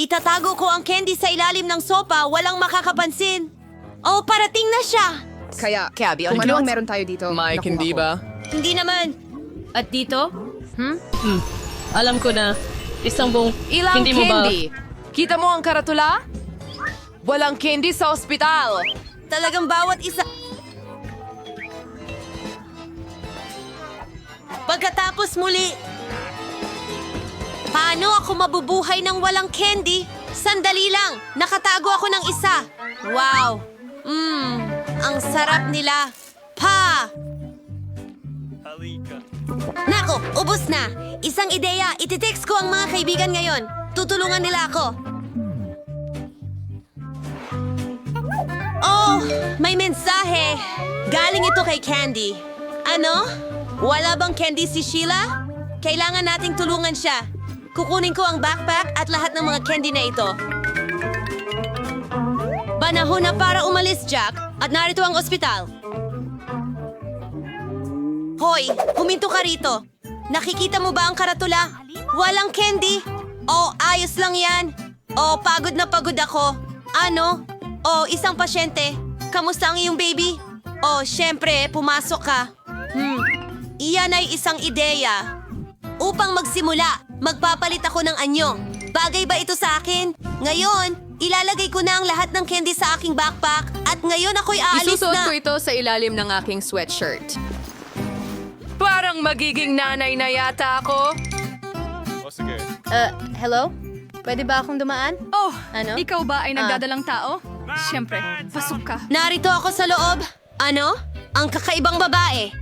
Itatago ko ang candy sa ilalim ng sopa, walang makakapansin. Oh, parating na siya! Kaya, kung ano ang meron tayo dito, Mike, nakuha hindi ko. ba? Hindi naman. At dito? Alam ko na. Isang buong... Ilang Hindi mo ba... candy? Kita mo ang karatula? Walang candy sa ospital. Talagang bawat isa... Pagkatapos muli... Paano ako mabubuhay ng walang candy? Sandali lang! Nakatago ako ng isa! Wow! Ang sarap nila! Pa! Nako, ubos na! Isang ideya, ititext ko ang mga kaibigan ngayon. Tutulungan nila ako. Oh, may mensahe. Galing ito kay Candy. Ano? Wala bang candy si Sheila? Kailangan nating tulungan siya. Kukunin ko ang backpack at lahat ng mga candy na ito. Panahon na para umalis, Jack. At narito ang ospital. Hoy, huminto ka rito. Nakikita mo ba ang karatula? Walang candy. Oh, ayos lang yan. Oh, pagod na pagod ako. Ano? Oh, isang pasyente. Kamusta ang iyong baby? Oh, syempre, pumasok ka. Iyan ay isang ideya. Upang magsimula, magpapalit ako ng anyo. Bagay ba ito sa akin? Ngayon, ilalagay ko na ang lahat ng candy sa aking backpack at ngayon ako'y aalis Isusuot na. ko ito sa ilalim ng aking sweatshirt. Parang magiging nanay na yata ako. Hello? Pwede ba akong dumaan? Oh, Ano? ikaw ba ay nagdadalang tao? Siyempre, pasok ka. Narito ako sa loob. Ano? Ang kakaibang babae.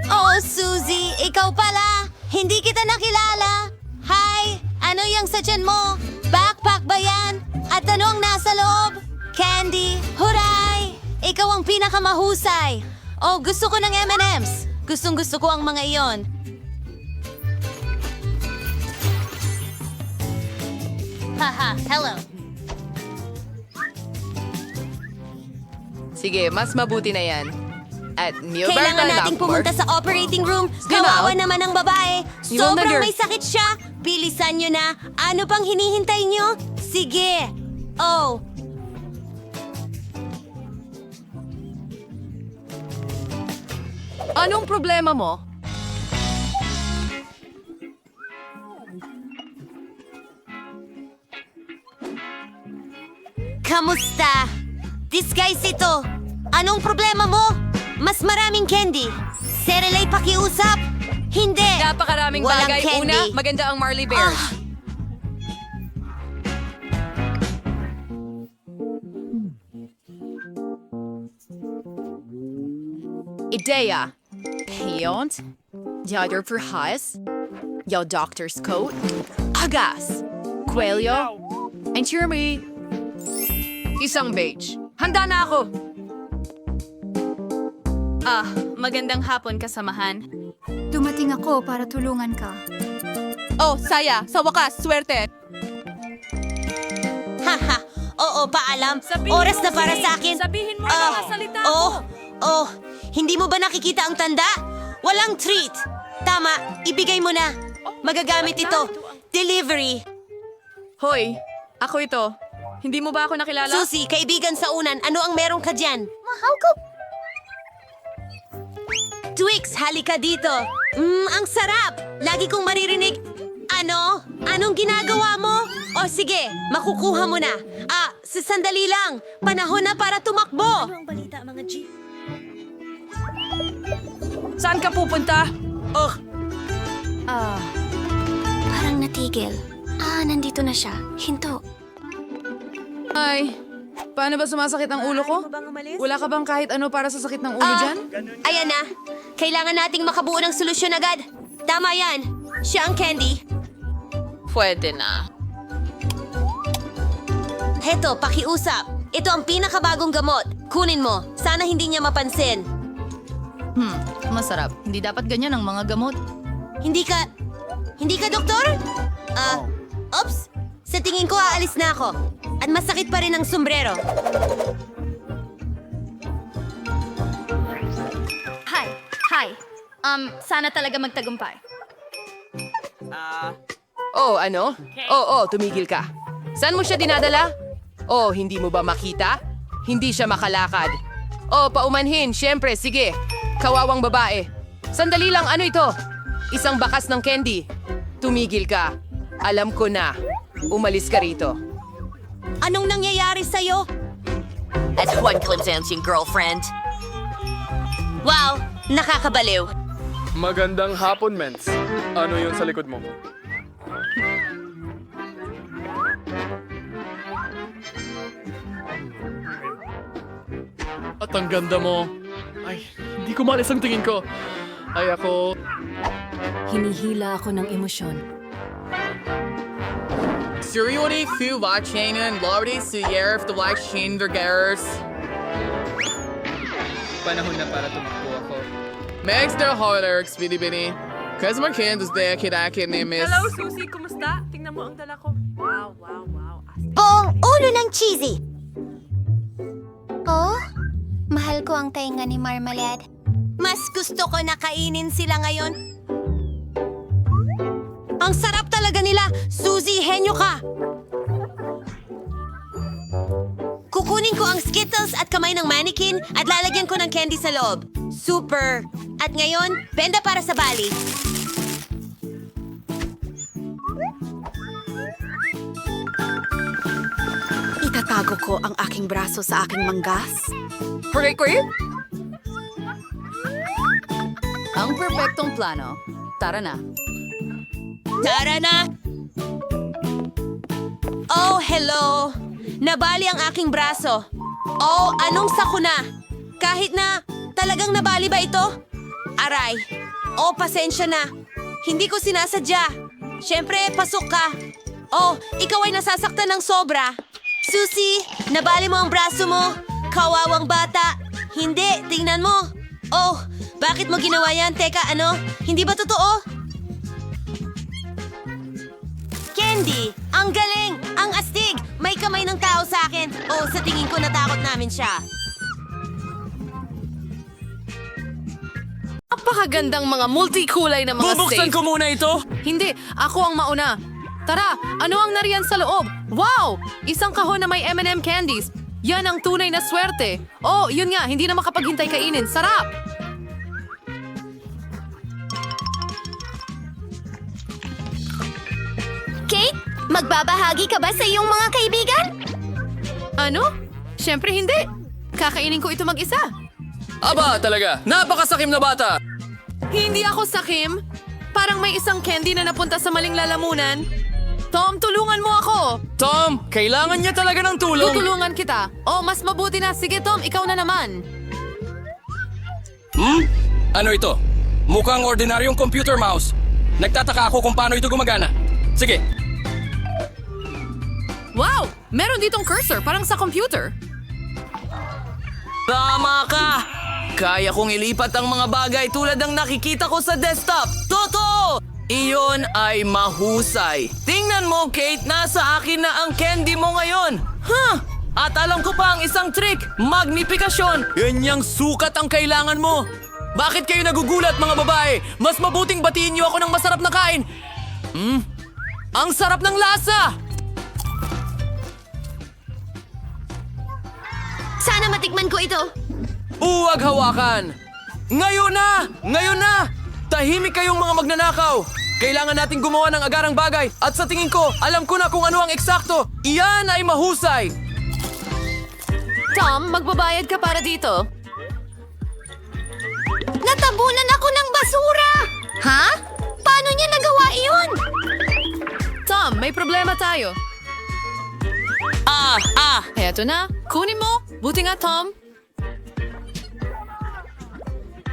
Oh, Suzy, ikaw pala. Hindi kita nakilala. Hi, ano yung sa tiyan mo? Backpack ba yan? At ano ang nasa loob? Candy, huray! Ikaw ang pinakamahusay. Oh, gusto ko ng M&M's. Gustong gusto ko ang mga iyon. Haha, hello. Sige, mas mabuti na yan. At Kailangan nating pumunta sa operating room. Kawawa naman ang babae. You will Sobrang never- may sakit siya. Bilisan nyo na. Ano pang hinihintay nyo? Sige. Oh. Anong problema mo? Kamusta? Disguise ito. Anong problema mo? Mas maraming candy. Serelay pakiusap? Hindi. Napakaraming Walang bagay. candy. Una, maganda ang Marley Bears. Ah. Ideya. Paint. Yadder for Haas. Your doctor's coat. Agas. Coelho. And Jeremy. Isang beige. Handa na ako. Magandang hapon, kasamahan. Dumating ako para tulungan ka. Oh, Saya. Sa wakas, swerte. Haha. Oo, paalam. Oras na para sa akin. Sabihin mo ang Ah, mga salita oh, hindi mo ba nakikita ang tanda? Walang treat. Tama, ibigay mo na. Magagamit ito. Delivery. Hoy, ako ito. Hindi mo ba ako nakilala? Susie, kaibigan sa unan, ano ang meron ka dyan? Mahal ko. Twix, halika dito. Ang sarap. Lagi kong maririnig. Ano? Anong ginagawa mo? O sige, makukuha mo na. Sandali lang. Panahon na para tumakbo. Ano ang balita, mga G? Saan ka pupunta? Parang natigil. Nandito na siya. Hinto. Ay, paano ba sumasakit ang ulo ko? Wala ka bang kahit ano para sa sakit ng ulo dyan? Ayan na. Kailangan nating makabuo ng solusyon agad. Tama yan. Siya ang candy. Pwede na. Heto, pakiusap. Ito ang pinakabagong gamot. Kunin mo. Sana hindi niya mapansin. Masarap. Hindi dapat ganyan ang mga gamot. Hindi ka doktor? Oops. Sa tingin ko aalis na ako. At masakit pa rin ang sombrero. Hi. Sana talaga magtagumpay. Oh, ano? Oo, tumigil ka. Saan mo siya dinadala? Oh, hindi mo ba makita? Hindi siya makalakad. Oh, paumanhin, syempre, sige. Kawawang babae. Sandali lang, ano ito? Isang bakas ng candy. Tumigil ka. Alam ko na. Umalis ka rito. Anong nangyayari sa'yo? At Juan Clemsansing girlfriend. Wow, nakakabaliw. Magandang hapon, Mens. Ano yun sa likod mo? At ang ganda mo. Ay, hindi ko malis ang tingin ko. Ay, ako... Hinihila ako ng emosyon. Suriyori fu Vachanan Lordy Suyerf the Black Shin Vergers. Panahon na para tumakbo ako. Max der Hollers, Bini. Customer Kansas Day Kidaki Nimis. Susie. Kumusta? Tingnan mo ang dala ko. Wow. Buong ulo ng cheesy! Oh, mahal ko ang tainga ni Marmalade. Mas gusto ko na kainin sila ngayon. Ang sarap talaga nila! Suzy, henyo ka! Kukunin ko ang Skittles at kamay ng mannequin at lalagyan ko ng candy sa loob. Super! At ngayon, benda para sa bali. Itatago ko ang aking braso sa aking manggas. Ang perpektong plano. Tara na. Tara na! Oh, hello! Nabali ang aking braso. Oh, anong sakuna? Kahit na, talagang nabali ba ito? Aray. Oh, pasensya na. Hindi ko sinasadya. Siyempre, pasok ka. Oh, ikaw ay nasasaktan ng sobra. Susie, nabali mo ang braso mo. Kawawang bata. Hindi, tingnan mo. Oh, bakit mo ginawa yan? Teka, ano? Hindi ba totoo? Candy! Ang galing! Ang astig! May kamay ng tao sa akin. Oh, sa tingin ko natakot namin siya. Napakagandang mga multikulay na mga Bubuksan safe. ko muna ito! Hindi, ako ang mauna. Tara, ano ang nariyan sa loob? Wow! Isang kahon na may M&M candies. Yan ang tunay na swerte. Oh, yun nga, hindi na makapaghintay kainin. Sarap! Kate, magbabahagi ka ba sa iyong mga kaibigan? Ano? Siyempre hindi. Kakainin ko ito mag-isa. Aba, talaga! Napakasakim na bata! Hindi ako sakim. Parang may isang candy na napunta sa maling lalamunan. Tom, tulungan mo ako! Tom, kailangan niya talaga ng tulong! Tutulungan kita. Oh, mas mabuti na. Sige, Tom, ikaw na naman. Ano ito? Mukhang ordinaryong computer mouse. Nagtataka ako kung paano ito gumagana. Sige. Wow! Meron ditong cursor, parang sa computer. Tama ka! Kaya kong ilipat ang mga bagay tulad ng nakikita ko sa desktop. Totoo! Iyon ay mahusay. Tingnan mo, Kate, nasa akin na ang candy mo ngayon. Huh! At alam ko pa ang isang trick, magnifikasyon. Ganyang sukat ang kailangan mo. Bakit kayo nagugulat, mga babae? Mas mabuting batiin niyo ako ng masarap na kain. Ang sarap ng lasa! Sana matikman ko ito. Huwag hawakan! Ngayon na! Ngayon na! Tahimik kayong mga magnanakaw! Kailangan nating gumawa ng agarang bagay at sa tingin ko, alam ko na kung ano ang eksakto. Iyan ay mahusay! Tom, magbabayad ka para dito. Natabunan ako ng basura! Ha? Paano niya nagawa iyon? Tom, may problema tayo. Eto na. Kunin mo. Buti nga, Tom.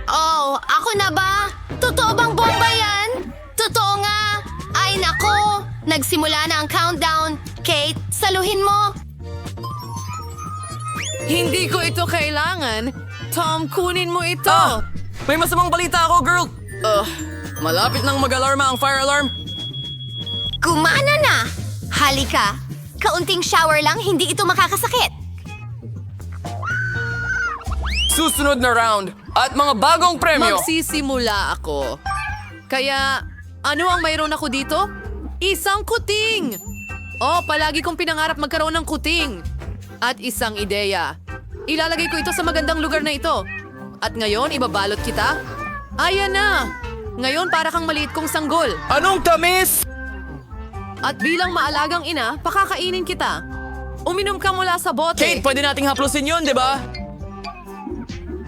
Oh, ako na ba? Totoo bang bomba yan? Totoo nga! Ay nako! Nagsimula na ang countdown. Kate, saluhin mo! Hindi ko ito kailangan. Tom, kunin mo ito. May masamang balita ako, girl! Malapit nang mag-alarma ang fire alarm. Gumana na! Halika! Kaunting shower lang, hindi ito makakasakit. Susunod na round at mga bagong premyo. Magsisimula ako. Kaya, Ano ang mayroon ako dito? Isang kuting! Oh, palagi kong pinangarap magkaroon ng kuting. At isang ideya. Ilalagay ko ito sa magandang lugar na ito. At ngayon, ibabalot kita? Ayan na! Ngayon, para kang maliit kong sanggol. Anong tamis? At bilang maalagang ina, pakakainin kita. Uminom ka mula sa bote. Kate, pwede nating haplusin yun, di ba?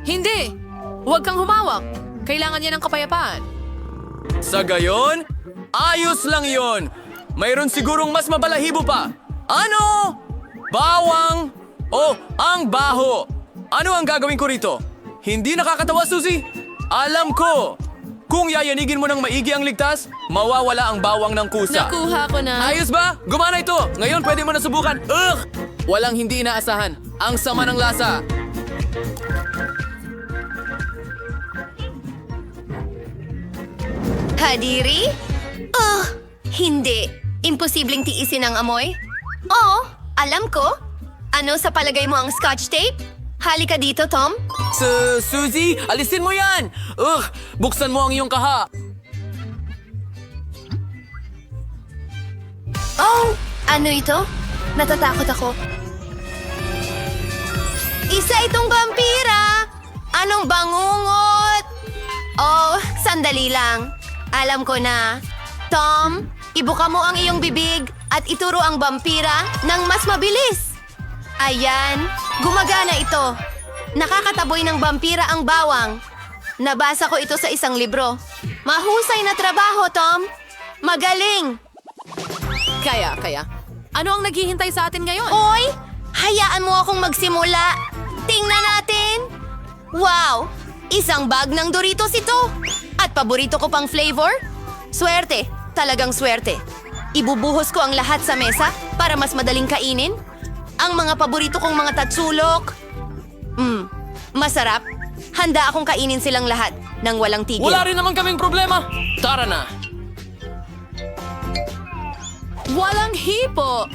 Hindi! Huwag kang humawak. Kailangan niya ng kapayapaan. Sa gayon, ayos lang yon. Mayroon sigurong mas mabalahibo pa. Ano? Bawang? Oh, ang baho. Ano ang gagawin ko rito? Hindi nakakatawa, Suzy? Alam ko. Kung yayanigin mo ng maigi ang ligtas, mawawala ang bawang ng kusa. Nakuha ko na. Ayos ba? Gumana ito. Ngayon pwede mo na subukan. Ugh! Walang hindi inaasahan. Ang sama ng lasa. Kadiri? Oh, hindi. Imposibleng tiisin ang amoy? Oo, alam ko. Ano sa palagay mo ang scotch tape? Halika dito, Tom. Suzy, alisin mo yan! Ugh! Buksan mo ang iyong kaha. Oh, ano ito? Natatakot ako. Isa itong vampira! Anong bangungot? Oh, sandali lang. Alam ko na. Tom, ibuka mo ang iyong bibig at ituro ang vampira ng mas mabilis. Ayan, gumagana ito. Nakakataboy ng vampira ang bawang. Nabasa ko ito sa isang libro. Mahusay na trabaho, Tom. Magaling. Kaya. Ano ang naghihintay sa atin ngayon? Oy, hayaan mo akong magsimula. Tingnan natin. Wow, isang bag ng Doritos ito. At paborito ko pang flavor? Swerte, talagang swerte. Ibubuhos ko ang lahat sa mesa para mas madaling kainin. Ang mga paborito kong mga tatsulok. Masarap. Handa akong kainin silang lahat nang walang tigil. Wala rin naman kaming problema. Tara na. Walang hipo!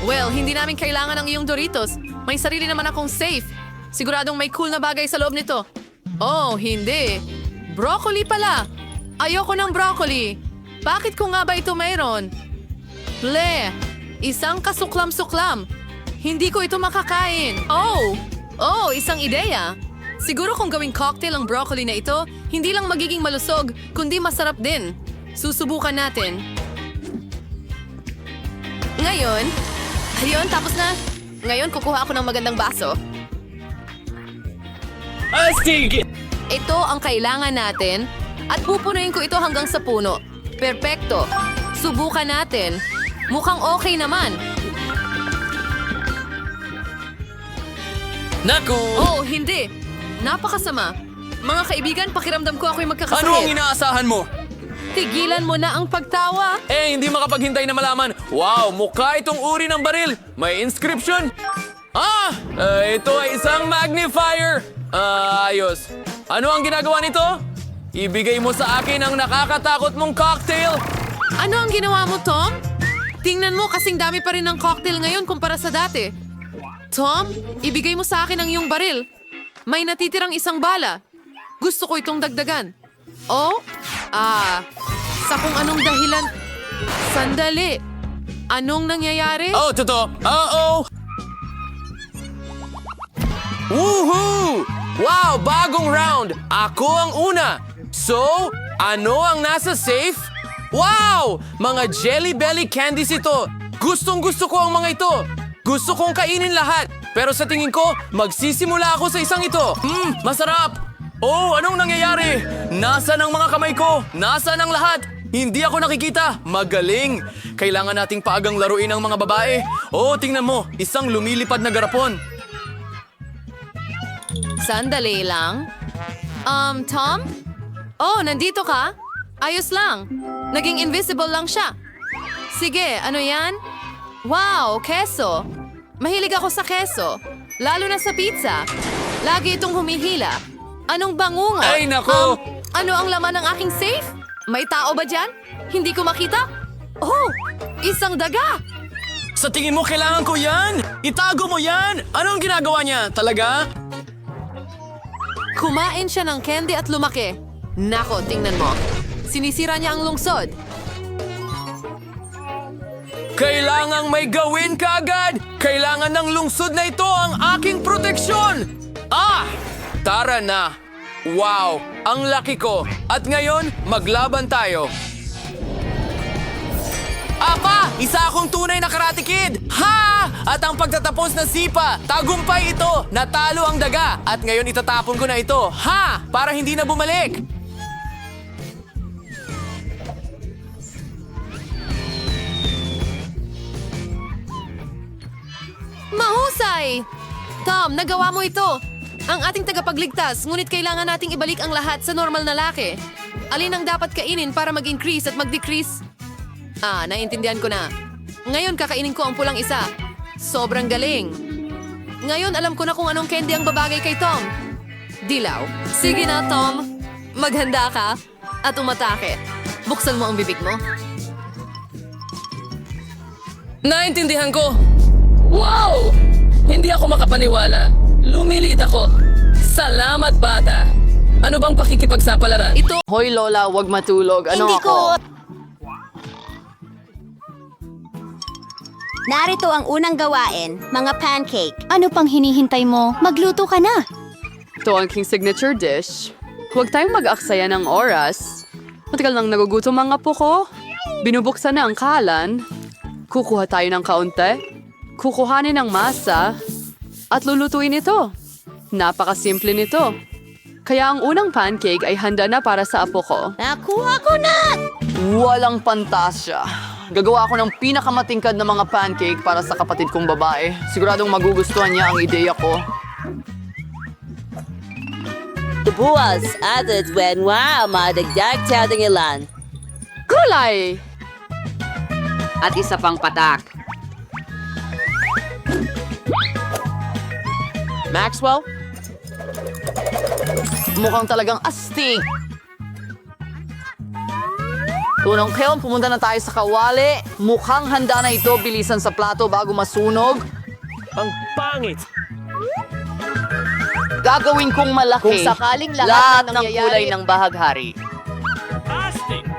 Well, hindi namin kailangan ng iyong Doritos. May sarili naman akong safe. Siguradong may cool na bagay sa loob nito. Oh, hindi. Broccoli pala. Ayoko ng broccoli. Bakit ko nga ba ito mayroon? Ble, isang kasuklam-suklam. Hindi ko ito makakain. Oh, isang ideya. Siguro kung gawing cocktail ang broccoli na ito, hindi lang magiging malusog, kundi masarap din. Susubukan natin. Ngayon, ayun, tapos na. Ngayon, kukuha ako ng magandang baso. Astig! Ito ang kailangan natin at pupunuin ko ito hanggang sa puno. Perpekto. Subukan natin. Mukhang okay naman. Naku! Oh, hindi. Napakasama. Mga kaibigan, pakiramdam ko ako'y magkakasakit. Ano ang inaasahan mo? Tigilan mo na ang pagtawa. Hindi makapaghintay na malaman. Wow, mukha itong uri ng baril. May inscription. Ito ay isang magnifier. Ayos. Ano ang ginagawa nito? Ibigay mo sa akin ang nakakatakot mong cocktail. Ano ang ginawa mo, Tom? Tingnan mo, kasing dami pa rin ng cocktail ngayon kumpara sa dati. Tom, ibigay mo sa akin ang iyong baril. May natitirang isang bala. Gusto ko itong dagdagan. Sa kung anong dahilan... Sandali. Anong nangyayari? Oh, totoo. Woohoo! Wow, bagong round. Ako ang una. So, ano ang nasa safe? Wow! Mga Jelly Belly candies ito. Gustong-gusto ko ang mga ito. Gusto kong kainin lahat. Pero sa tingin ko, magsisimula ako sa isang ito. Masarap! Oh, anong nangyayari? Nasaan ang mga kamay ko? Nasaan ang lahat? Hindi ako nakikita. Magaling. Kailangan nating paagang laruin ang mga babae. Oh, tingnan mo. Isang lumilipad na garapon. Sandali lang. Tom? Oh, nandito ka? Ayos lang. Naging invisible lang siya. Sige, ano yan? Wow, keso. Mahilig ako sa keso. Lalo na sa pizza. Lagi itong humihila. Anong bangungo? Ay, nako! Ano ang laman ng aking safe? May tao ba dyan? Hindi ko makita? Oh, isang daga! Sa tingin mo, kailangan ko yan? Itago mo yan! Anong ginagawa niya? Talaga? Kumain siya ng candy at lumaki. Nako, tingnan mo. Sinisira niya ang lungsod. Kailangang may gawin ka agad! Kailangan ng lungsod na ito ang aking proteksyon! Tara na! Wow! Ang laki ko! At ngayon, maglaban tayo! Isa akong tunay na Karate Kid! Ha! At ang pagtatapos ng sipa, tagumpay ito! Natalo ang daga! At ngayon itatapon ko na ito! Ha! Para hindi na bumalik! Mahusay! Tom, nagawa mo ito! Ang ating tagapagligtas, ngunit kailangan nating ibalik ang lahat sa normal na laki. Alin ang dapat kainin para mag-increase at mag-decrease? Naiintindihan ko na. Ngayon kakainin ko ang pulang isa. Sobrang galing. Ngayon alam ko na kung anong candy ang babagay kay Tom. Dilaw. Sige na, Tom. Maghanda ka at umatake. Buksan mo ang bibig mo. Naintindihan ko! Wow! Hindi ako makapaniwala. Lumilit ako. Salamat, bata. Ano bang pakikipagsapalaran? Ito. Hoy Lola, wag matulog. Ano Hindi ako? ko... Narito ang unang gawain, mga pancake. Ano pang hinihintay mo? Magluto ka na. Ito ang king signature dish. Huwag tayong mag-aksaya ng oras. Matagal nang nagugutom mga apo ko. Binubuksan na ang kalan. Kukuha tayo ng kaunti. Kukuhanin ang masa. At lulutuin ito. Napakasimple nito. Kaya ang unang pancake ay handa na para sa apo ko. Nakuha ko na! Walang pantasya. Gagawa ako ng pinakamatingkad na mga pancake para sa kapatid kong babae. Siguradong magugustuhan niya ang ideya ko. Buwas added when madagdag ng ilan. Kulay! At isa pang patak. Maxwell? Mukhang talagang astig. Tunong Keon, pumunta na tayo sa kawali. Mukhang handa na ito, bilisan sa plato bago masunog. Ang pangit! Gagawin kong malaki. Kung sakaling lahat ng kulay ng bahaghari.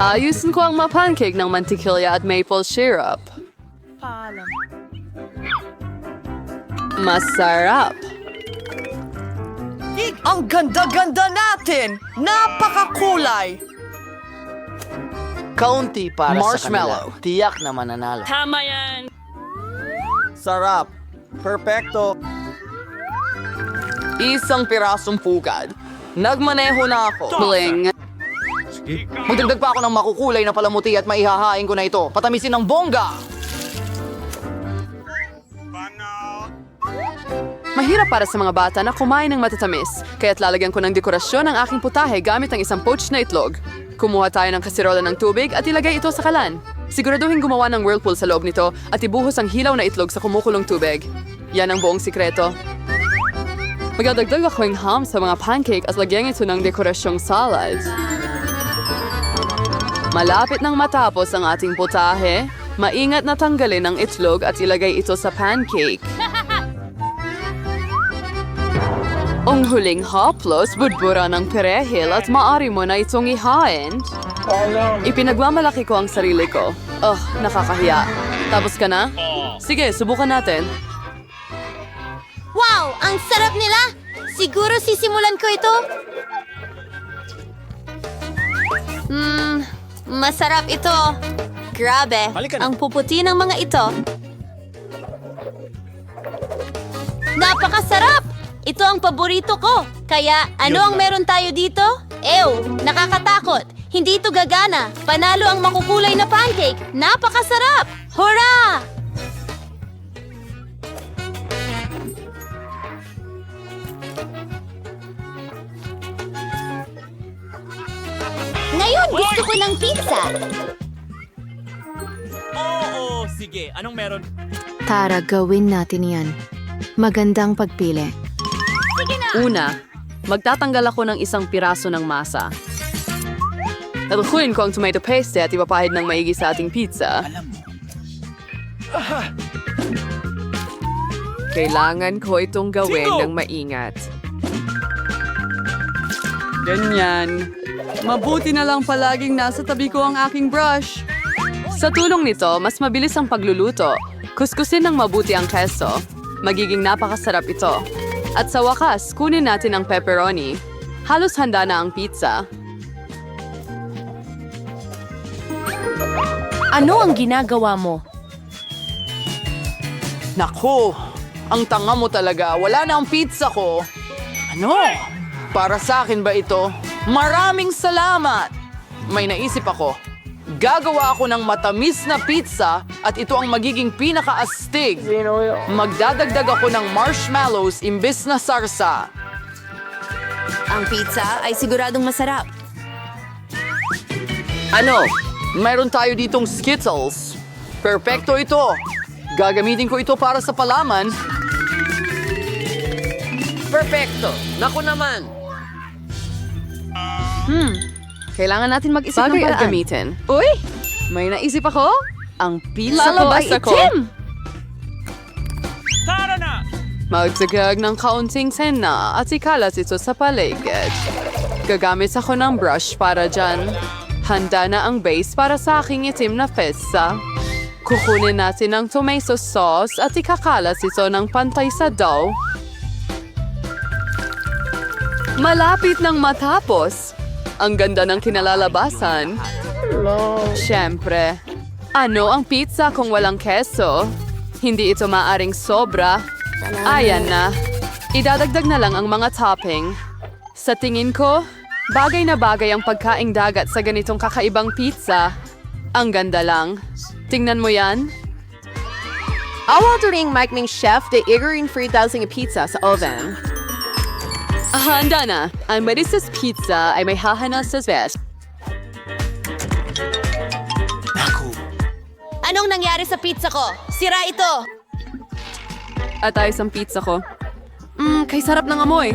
Ayusin ko ang mga pancake ng mantikilya at maple syrup. Masarap. Ang ganda-ganda natin! Napakakulay! Kaunti para Marshmallow. sa kanila. Tiyak na mananalo. Tama yan. Sarap. Perfecto. Isang pirasong pugad. Nagmaneho na ako. Bling. Magdagdag pa ako ng makukulay na palamuti at maihahain ko na ito. Patamisin ng bongga! Mahirap para sa mga bata na kumain ng matatamis, kaya't lalagyan ko ng dekorasyon ang aking putahe gamit ang isang poached na itlog. Kumuha tayo ng kasirola ng tubig at ilagay ito sa kalan. Siguraduhin gumawa ng whirlpool sa loob nito at ibuhos ang hilaw na itlog sa kumukulong tubig. Yan ang buong sikreto. Magdadagdag ako ng ham sa mga pancake at lagyan ito ng dekorasyong salad. Malapit nang matapos ang ating putahe, maingat na tanggalin ang itlog at ilagay ito sa pancake. Ang huling haplos, budbura ng perehil at maaari mo na itong ihain. Ipinagmamalaki ko ang sarili ko. Nakakahiya. Tapos ka na? Sige, subukan natin. Wow! Ang sarap nila! Siguro sisimulan ko ito. Masarap ito. Grabe, ang puputi ng mga ito. Napakasarap! Ito ang paborito ko. Kaya ano ang meron tayo dito? Ew, nakakatakot. Hindi ito gagana. Panalo ang makukulay na pancake. Napakasarap! Hurra! Ngayon, gusto ko ng pizza. Oo, sige. Anong meron? Tara, gawin natin yan. Magandang pagpili. Una, magtatanggal ako ng isang piraso ng masa. Talukuin ko ang tomato paste at ipapahid ng maigi sa ating pizza. Kailangan ko itong gawin ng maingat. Ganyan. Mabuti na lang palaging nasa tabi ko ang aking brush. Sa tulong nito, mas mabilis ang pagluluto. Kuskusin ng mabuti ang keso. Magiging napakasarap ito. At sa wakas, kunin natin ang pepperoni. Halos handa na ang pizza. Ano ang ginagawa mo? Naku, ang tanga mo talaga. Wala na ang pizza ko. Ano? Para sa akin ba ito? Maraming salamat! May naisip ako. Gagawa ako ng matamis na pizza at ito ang magiging pinakaastig. Magdadagdag ako ng marshmallows imbes na sarsa. Ang pizza ay siguradong masarap. Ano? Mayroon tayo ditong Skittles. Perpekto ito. Gagamitin ko ito para sa palaman. Perfecto! Naku naman! Kailangan natin mag-isip ng Bagay at paraan. gamitin. Uy! May naisip ako. Ang pizza ko Lalabas ay ako. itim. Magsagag ng kaunting sena at ikalat ito sa paligid. Gagamit ako ng brush para dyan. Handa na ang base para sa aking itim na pizza. Kukunin natin ang tomato sauce at ikakalat ito ng pantay sa dough. Malapit nang matapos. Ang ganda ng kinalalabasan. Siyempre, ano ang pizza kung walang keso? Hindi ito maaring sobra. Ayan na. Idadagdag na lang ang mga topping. Sa tingin ko, bagay na bagay ang pagkaing dagat sa ganitong kakaibang pizza. Ang ganda lang. Tingnan mo yan. Awardering Mike Ming Chef de Igarin Friedelsing pizza sa oven. Handa na. Ang Marissa's Pizza ay may hahana sa best. Anong nangyari sa pizza ko? Sira ito! At ayos ang pizza ko. Kay sarap ng amoy.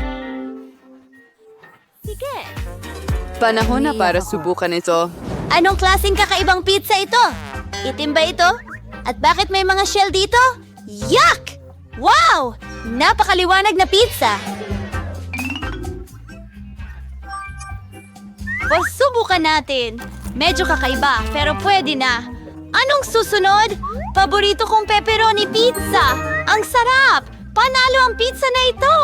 Sige. Panahon na para subukan ito. Anong klaseng kakaibang pizza ito? Itim ba ito? At bakit may mga shell dito? Yuck! Wow! Napakaliwanag na pizza! Subukan natin. Medyo kakaiba, pero pwede na. Anong susunod? Paborito kong pepperoni pizza. Ang sarap! Panalo ang pizza na ito!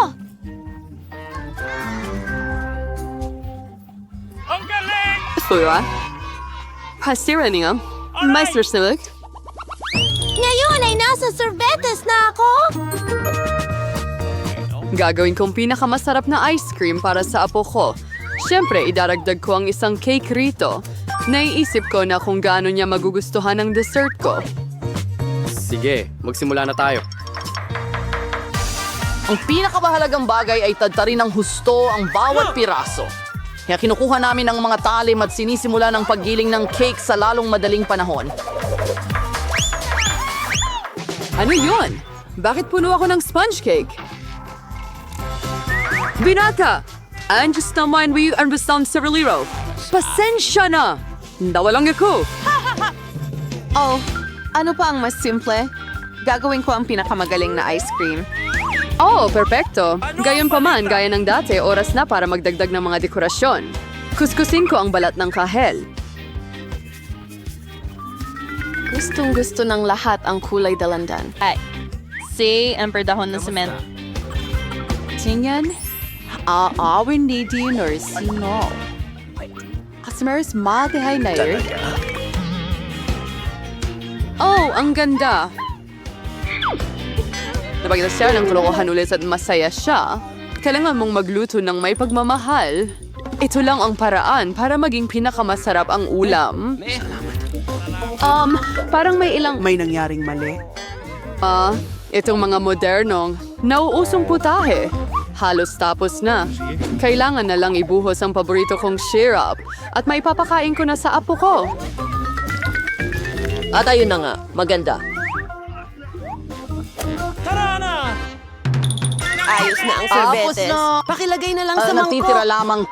Fura? Pasira niya. Meister Snillik. Ngayon ay nasa sorbetes na ako! Gagawin kong pinakamasarap na ice cream para sa apo ko. Siyempre, idaragdag ko ang isang cake rito. Naiisip ko na kung gaano niya magugustuhan ang dessert ko. Sige, magsimula na tayo. Ang pinakamahalagang bagay ay tadtarin ng husto ang bawat piraso. Kaya kinukuha namin ang mga talim at sinisimula ng paggiling ng cake sa lalong madaling panahon. Ano yun? Bakit puno ako ng sponge cake? Binata! Andiyan naman we ang basang sa reliro. Pasensya na! Nawalang ako! Oh, ano pa ang mas simple? Gagawin ko ang pinakamagaling na ice cream. Oh, perpekto. Gayon pa man, gaya ng dati, oras na para magdagdag ng mga dekorasyon. Kuskusin ko ang balat ng kahel. Gustong-gusto ng lahat ang kulay dalandan. Ay, si Emperor dahon ng cement. Tingnan, aawin ni Dinor sino. Customers matihay na yun. Oh, ang ganda. Napagkita siya ng kalokohan ulit at masaya siya. Kailangan mong magluto ng may pagmamahal. Ito lang ang paraan para maging pinakamasarap ang ulam. Parang may ilang... May nangyaring mali. Itong mga modernong, nauusong putahe. Halos tapos na. Kailangan na lang ibuhos ang paborito kong syrup at maipapakain ko na sa apo ko. At ayun na nga, maganda. Ayos na ang sorbetes. Pakilagay na lang sa mangkok. Natitira lamang.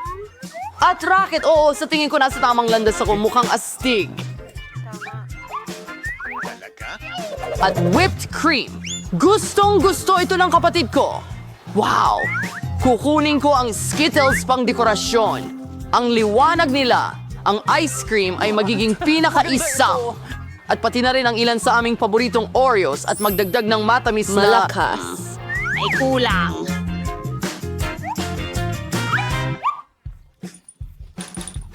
At racket, oo, sa tingin ko nasa tamang landas ako, mukhang astig. At whipped cream. Gustong gusto ito ng kapatid ko. Wow! Kukunin ko ang Skittles pang dekorasyon. Ang liwanag nila, ang ice cream ay magiging pinaka-isa. At pati na rin ang ilan sa aming paboritong Oreos at magdagdag ng matamis na... Malakas. May kulang.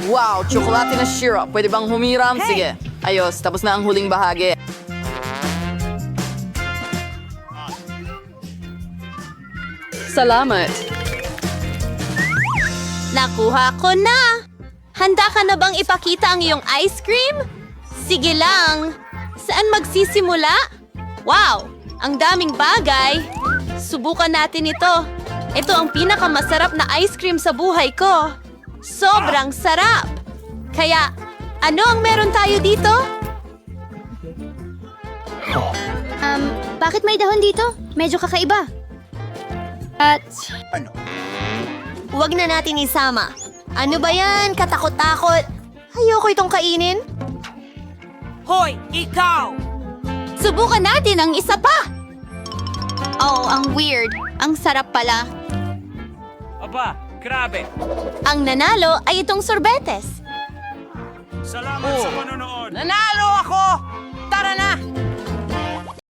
Wow, tsokolate na syrup. Pwede bang humiram? Sige. Ayos, tapos na ang huling bahagi. Salamat. Nakuha ko na! Handa ka na bang ipakita ang iyong ice cream? Sige lang! Saan magsisimula? Wow! Ang daming bagay! Subukan natin ito. Ito ang pinakamasarap na ice cream sa buhay ko. Sobrang sarap! Kaya, ano ang meron tayo dito? Bakit may dahon dito? Medyo kakaiba. At... Huwag na natin isama. Ano ba yan? Katakot-takot. Ayoko itong kainin. Hoy, ikaw! Subukan natin ang isa pa! Oh, ang weird. Ang sarap pala. Aba, grabe. Ang nanalo ay itong sorbetes. Salamat sa panonood. Nanalo ako! Tara na!